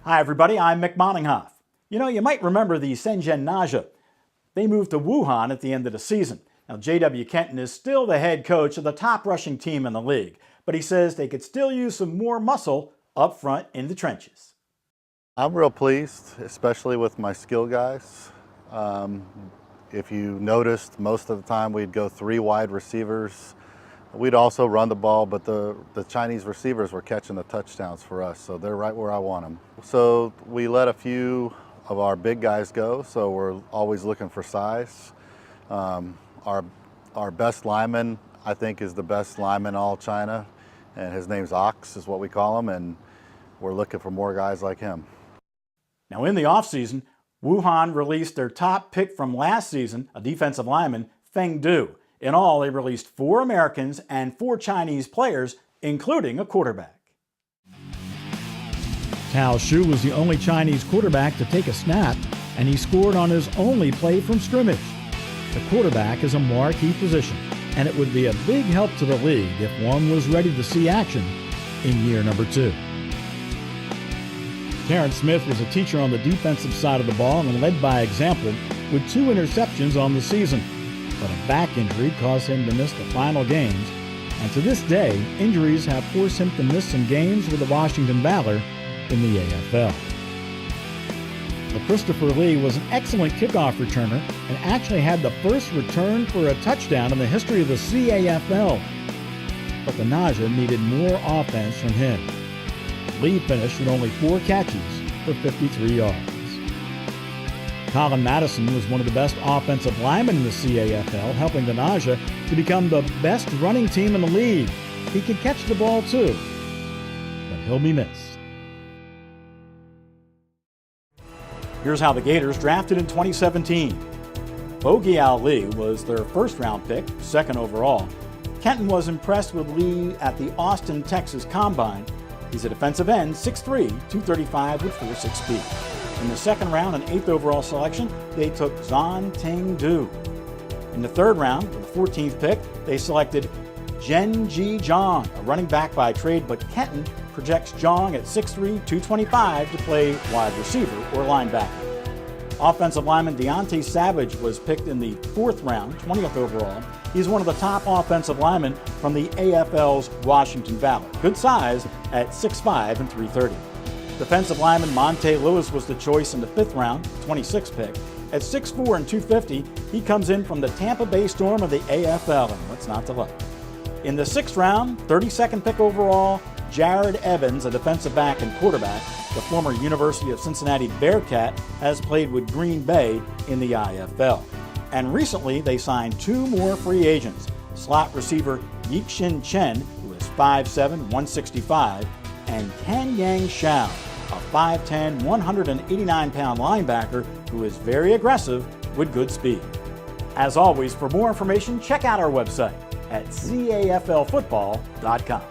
Hi everybody, I'm Mick Moninghoff. You might remember the Shenzhen Naja. They moved to Wuhan at the end of the season. Now, J.W. Kenton is still the head coach of the top rushing team in the league, but he says they could still use some more muscle up front in the trenches. I'm real pleased, especially with my skill guys. If you noticed, most of the time we'd go 3 wide receivers. We'd also run the ball, but the Chinese receivers were catching the touchdowns for us, so they're right where I want them. So we let a few of our big guys go, so we're always looking for size. Our best lineman, I think, is the best lineman in all China, and his name's Ox, is what we call him, and we're looking for more guys like him. Now, in the offseason, Wuhan released their top pick from last season, a defensive lineman, Feng Du. In all, they released 4 Americans and 4 Chinese players, including a quarterback. Tao Xu was the only Chinese quarterback to take a snap, and he scored on his only play from scrimmage. The quarterback is a marquee position, and it would be a big help to the league if one was ready to see action in year number 2. Terrence Smith was a teacher on the defensive side of the ball and led by example with 2 interceptions on the season. But a back injury caused him to miss the final games, and to this day, injuries have forced him to miss some games with the Washington Valor in the AFL. But Christopher Lee was an excellent kickoff returner and actually had the first return for a touchdown in the history of the CAFL. But the Naja needed more offense from him. Lee finished with only 4 catches for 53 yards. Colin Madison was one of the best offensive linemen in the CAFL, helping the Naja to become the best running team in the league. He could catch the ball too, but he'll be missed. Here's how the Gators drafted in 2017. Bogey Ali was their first-round pick, 2nd overall. Kenton was impressed with Lee at the Austin, Texas Combine. He's a defensive end, 6'3", 235 with 4.6 speed. In the 2nd round, an 8th overall selection, they took Zhan Ting Du. In the 3rd round, with the 14th pick, they selected Zhenji Zhang, a running back by trade, but Kenton projects Zhang at 6'3", 225 to play wide receiver or linebacker. Offensive lineman Deontay Savage was picked in the 4th round, 20th overall. He's one of the top offensive linemen from the AFL's Washington Valor. Good size at 6'5" and 330. Defensive lineman Monte Lewis was the choice in the 5th round, 26th pick. At 6'4" and 250, he comes in from the Tampa Bay Storm of the AFL, and what's not to love? In the 6th round, 32nd pick overall, Jared Evans, a defensive back and quarterback, the former University of Cincinnati Bearcat, has played with Green Bay in the IFL. And recently, they signed 2 more free agents, slot receiver Yixin Chen, who is 5'7", 165, and Ken Yang Shao, a 5'10", 189-pound linebacker who is very aggressive with good speed. As always, for more information, check out our website at caflfootball.com.